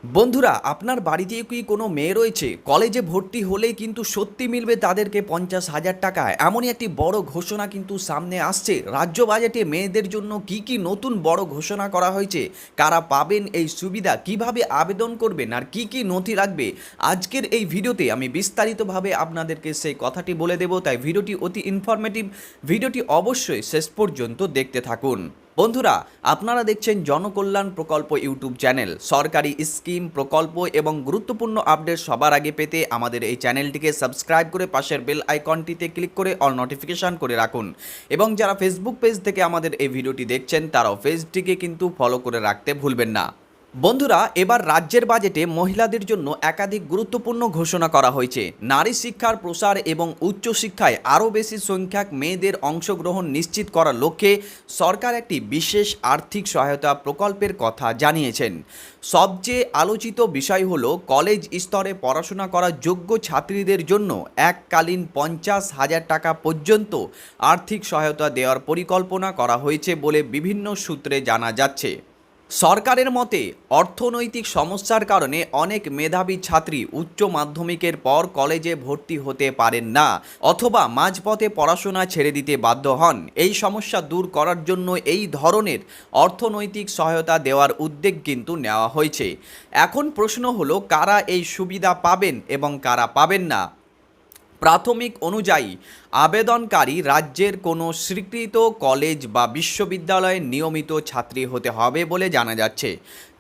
বন্ধুরা, আপনার বাড়িতে কি কোনো মেয়ে রয়েছে? কলেজে ভর্তি হলেই কিন্তু সত্যি মিলবে তাদেরকে ৫০,০০০ টাকা। এমনই একটি বড় ঘোষণা কিন্তু সামনে আসছে। রাজ্য বাজেটে মেয়েদের জন্য কি নতুন বড় ঘোষণা করা হয়েছে? কারা পাবেন এই সুবিধা? কিভাবে আবেদন করবেন? আর কি নথি লাগবে? আজকের এই ভিডিওতে আমি বিস্তারিতভাবে আপনাদেরকে সেই কথাটি বলে দেব। তাই ভিডিওটি অতি ইনফরমেটিভ। ভিডিওটি অবশ্যই শেষ পর্যন্ত দেখতে থাকুন। বন্ধুরা, আপনারা দেখছেন জনকল্যাণ প্রকল্প ইউটিউব চ্যানেল। সরকারি স্কিম, প্রকল্প এবং গুরুত্বপূর্ণ আপডেট সবার আগে পেতে আমাদের এই চ্যানেলটিকে সাবস্ক্রাইব করে পাশের বেল আইকনটিতে ক্লিক করে অল নোটিফিকেশান করে রাখুন। এবং যারা ফেসবুক পেজ থেকে আমাদের এই ভিডিওটি দেখছেন তারাও পেজটিকে কিন্তু ফলো করে রাখতে ভুলবেন না। বন্ধুরা, এবার রাজ্যের বাজেটে মহিলাদের জন্য একাধিক গুরুত্বপূর্ণ ঘোষণা করা হয়েছে। নারী শিক্ষার প্রসার এবং উচ্চশিক্ষায় আরও বেশি সংখ্যক মেয়েদের অংশগ্রহণ নিশ্চিত করার লক্ষ্যে সরকার একটি বিশেষ আর্থিক সহায়তা প্রকল্পের কথা জানিয়েছেন। সবচেয়ে আলোচিত বিষয় হল কলেজ স্তরে পড়াশোনা করা যোগ্য ছাত্রীদের জন্য এককালীন ৫০,০০০ টাকা পর্যন্ত আর্থিক সহায়তা দেওয়ার পরিকল্পনা করা হয়েছে বলে বিভিন্ন সূত্রে জানা যাচ্ছে। সরকারের মতে অর্থনৈতিক সমস্যার কারণে অনেক মেধাবী ছাত্রী উচ্চ মাধ্যমিকের পর কলেজে ভর্তি হতে পারেন না অথবা মাঝপথে পড়াশোনা ছেড়ে দিতে বাধ্য হন। এই সমস্যা দূর করার জন্য এই ধরনের অর্থনৈতিক সহায়তা দেওয়ার উদ্যোগ কিন্তু নেওয়া হয়েছে। এখন প্রশ্ন হলো, কারা এই সুবিধা পাবেন এবং কারা পাবেন না। প্রাথমিক অনুযায়ী আবেদনকারী রাজ্যের কোনো স্বীকৃত কলেজ বা বিশ্ববিদ্যালয়ের নিয়মিত ছাত্রী হতে হবে বলে জানা যাচ্ছে।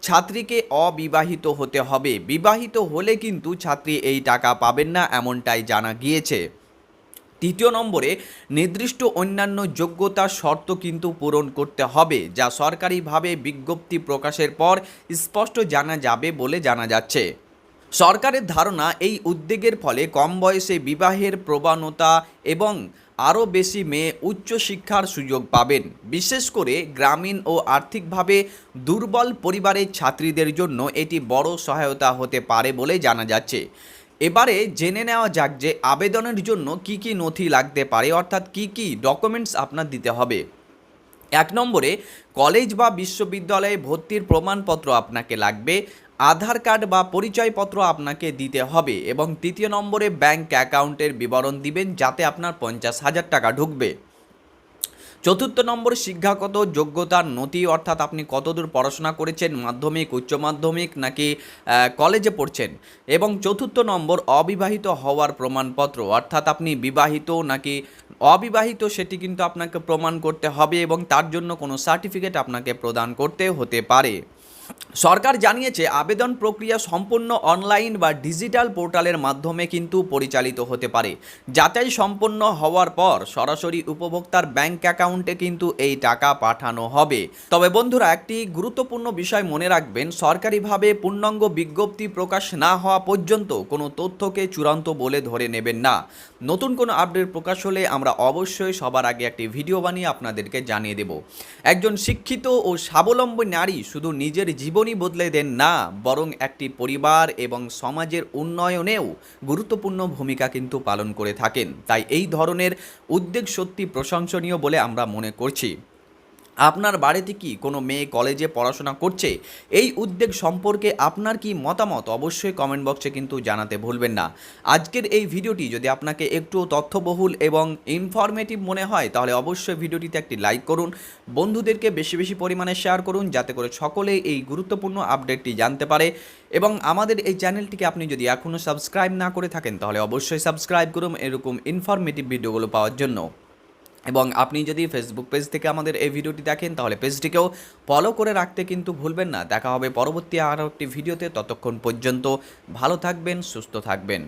ছাত্রীকে অবিবাহিত হতে হবে। বিবাহিত হলে কিন্তু ছাত্রী এই টাকা পাবেন না, এমনটাই জানা গিয়েছে। তৃতীয় নম্বরে, নির্দিষ্ট অন্যান্য যোগ্যতার শর্ত কিন্তু পূরণ করতে হবে, যা সরকারিভাবে বিজ্ঞপ্তি প্রকাশের পর স্পষ্ট জানা যাবে বলে জানা যাচ্ছে। সরকারের ধারণা, এই উদ্যোগের ফলে কম বয়সে বিবাহের প্রবণতা এবং আরও বেশি মেয়ে উচ্চশিক্ষার সুযোগ পাবেন। বিশেষ করে গ্রামীণ ও আর্থিকভাবে দুর্বল পরিবারের ছাত্রীদের জন্য এটি বড় সহায়তা হতে পারে বলে জানা যাচ্ছে। এবারে জেনে নেওয়া যাক যে আবেদনের জন্য কি নথি লাগতে পারে, অর্থাৎ কি ডকুমেন্টস আপনার দিতে হবে। ১ নম্বরে, কলেজ বা বিশ্ববিদ্যালয়ে ভর্তির প্রমাণপত্র আপনাকে লাগবে। আধার কার্ড বা পরিচয়পত্র আপনাকে দিতে হবে। এবং তৃতীয় নম্বরে, ব্যাংক অ্যাকাউন্টের বিবরণ দিবেন যাতে আপনার ৫০,০০০ টাকা ঢুকবে। চতুর্থ নম্বর, শিক্ষাগত যোগ্যতার নথি, অর্থাৎ আপনি কতদূর পড়াশোনা করেছেন, মাধ্যমিক, উচ্চ মাধ্যমিক নাকি কলেজে পড়ছেন। এবং চতুর্থ নম্বর, অবিবাহিত হওয়ার প্রমাণপত্র, অর্থাৎ আপনি বিবাহিত নাকি অবিবাহিত সেটি কিন্তু আপনাকে প্রমাণ করতে হবে এবং তার জন্য কোনো সার্টিফিকেট আপনাকে প্রদান করতে হতে পারে। সরকার জানিয়েছে আবেদন প্রক্রিয়া সম্পূর্ণ অনলাইন বা ডিজিটাল পোর্টালের মাধ্যমে কিন্তু পরিচালিত হতে পারে। যাচাই সম্পন্ন হওয়ার পর সরাসরি উপভোক্তার ব্যাংক অ্যাকাউন্টে কিন্তু এই টাকা পাঠানো হবে। তবে বন্ধুরা, একটি গুরুত্বপূর্ণ বিষয় মনে রাখবেন, সরকারিভাবে পূর্ণাঙ্গ বিজ্ঞপ্তি প্রকাশ না হওয়া পর্যন্ত কোনো তথ্যকে চূড়ান্ত বলে ধরে নেবেন না। নতুন কোনো আপডেট প্রকাশ হলে আমরা অবশ্যই সবার আগে একটি ভিডিও বানিয়ে আপনাদেরকে জানিয়ে দেব। একজন শিক্ষিত ও স্বাবলম্বী নারী শুধু নিজের জীবনই বদলে দেন না, বরং একটি পরিবার এবং সমাজের উন্নয়নেও গুরুত্বপূর্ণ ভূমিকা কিন্তু পালন করে থাকেন। তাই এই ধরনের উদ্যোগ সত্যি প্রশংসনীয় বলে আমরা মনে করছি। আপনার বাড়িতে কি কোনো মেয়ে কলেজে পড়াশোনা করছে? এই উদ্যোগ সম্পর্কে আপনার কি মতামত অবশ্যই কমেন্ট বক্সে কিন্তু জানাতে ভুলবেন না। আজকের এই ভিডিওটি যদি আপনাকে একটু তথ্যবহুল এবং ইনফরমেটিভ মনে হয় তাহলে অবশ্যই ভিডিওটিতে একটি লাইক করুন, বন্ধুদেরকে বেশি পরিমাণে শেয়ার করুন যাতে করে সকলে এই গুরুত্বপূর্ণ আপডেটটি জানতে পারে। এবং আমাদের এই চ্যানেলটিকে আপনি যদি এখনও সাবস্ক্রাইব না করে থাকেন তাহলে অবশ্যই সাবস্ক্রাইব করুন এরকম ইনফরমেটিভ ভিডিওগুলো পাওয়ার জন্য। এবং আপনি যদি ফেসবুক পেজ থেকে আমাদের এই ভিডিওটি দেখেন তাহলে পেজটিকেও ফলো করে রাখতে কিন্তু ভুলবেন না। দেখা হবে পরবর্তী আরও একটি ভিডিওতে। ততক্ষণ পর্যন্ত ভালো থাকবেন, সুস্থ থাকবেন।